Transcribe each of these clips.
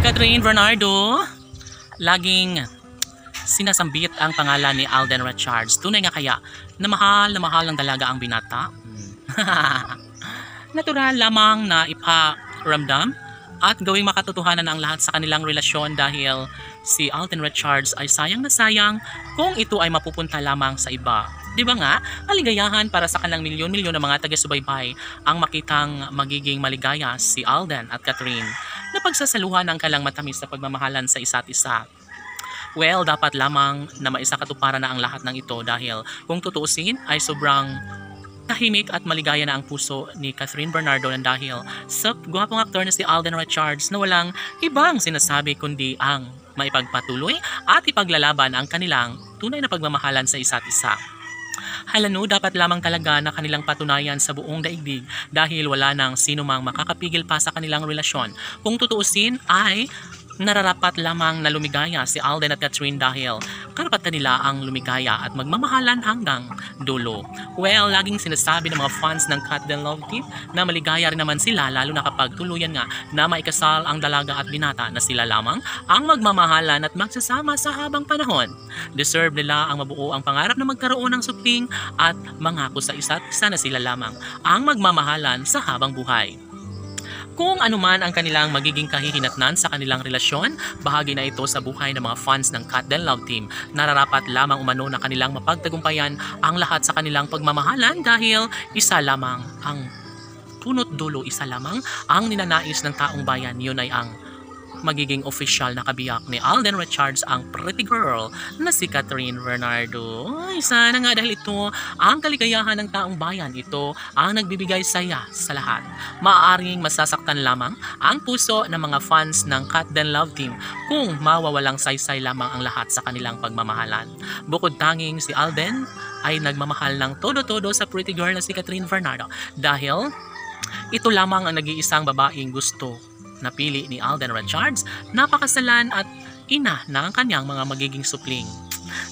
Catherine Bernardo, laging sinasambit ang pangalan ni Alden Richards. Tunay nga kaya na mahal ng dalaga ang binata? Natural lamang na iparamdam at gawing makatotohanan ang lahat sa kanilang relasyon dahil si Alden Richards ay sayang na sayang kung ito ay mapupunta lamang sa iba. Di ba nga, kaligayahan para sa kanilang milyon-milyon ng mga taga-subaybay ang makitang magiging maligaya si Alden at Catherine na pagsasaluhan ng kalang matamis na pagmamahalan sa isa't isa. Well, dapat lamang na maisakatuparan na ang lahat ng ito dahil kung tutuusin ay sobrang tahimik at maligaya na ang puso ni Catherine Bernardo dahil sa gwapong aktor na si Alden Richards na walang ibang sinasabi kundi ang maipagpatuloy at ipaglalaban ang kanilang tunay na pagmamahalan sa isa't isa. Halano, dapat lamang talaga na kanilang patunayan sa buong daigdig dahil wala nang sino mang makakapigil pa sa kanilang relasyon. Kung tutuusin ay nararapat lamang na lumigaya si Alden at Catherine dahil karapatan nila ang lumigaya at magmamahalan hanggang dulo. Well, laging sinasabi ng mga fans ng Cat Den Love Team na maligaya rin naman sila lalo na kapag tuluyan nga na maikasal ang dalaga at binata na sila lamang ang magmamahalan at magsasama sa habang panahon. Deserve nila ang mabuo ang pangarap na magkaroon ng supling at mangako sa isa't isa na sila lamang ang magmamahalan sa habang buhay. Kung anuman ang kanilang magiging kahihinatnan sa kanilang relasyon, bahagi na ito sa buhay ng mga fans ng Cat Den Love Team. Nararapat lamang umano na kanilang mapagtagumpayan ang lahat sa kanilang pagmamahalan dahil isa lamang ang punot dulo, isa lamang ang ninanais ng taong bayan. Yun ay ang magiging official na kabiyak ni Alden Richards, ang pretty girl na si Catherine Bernardo. Ay, sana nga dahil ito ang kaligayahan ng taong bayan. Ito ang nagbibigay saya sa lahat. Maaaring masasaktan lamang ang puso ng mga fans ng Cat Den Love Team kung mawawalang saysay lamang ang lahat sa kanilang pagmamahalan. Bukod tanging si Alden ay nagmamahal ng todo-todo sa pretty girl na si Catherine Bernardo dahil ito lamang ang nag-iisang babaeng gusto napili ni Alden Richards, napakasalan at ina ng kanyang mga magiging supling.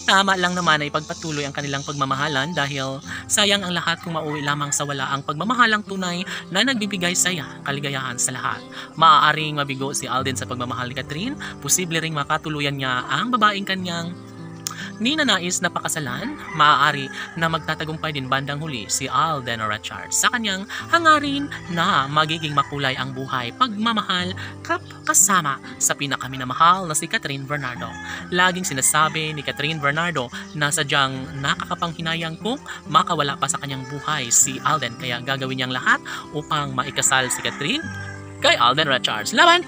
Tama lang naman ay pagpatuloy ang kanilang pagmamahalan dahil sayang ang lahat kung mauwi lamang sa wala ang pagmamahalang tunay na nagbibigay saya, kaligayahan sa lahat. Maaaring mabigo si Alden sa pagmamahal ni Catherine, posible ring makatuluyan niya ang babaeng kanyang ninanais na pakasalan, maaari na magtatagumpay din bandang huli si Alden Richards sa kanyang hangarin na magiging makulay ang buhay, pagmamahal kasama sa pinakaminamahal na si Catherine Bernardo. Laging sinasabi ni Catherine Bernardo na sadyang nakakapanghinayang kung makawala pa sa kanyang buhay si Alden, kaya gagawin niyang lahat upang maikasal si Catherine kay Alden Richards. Laban!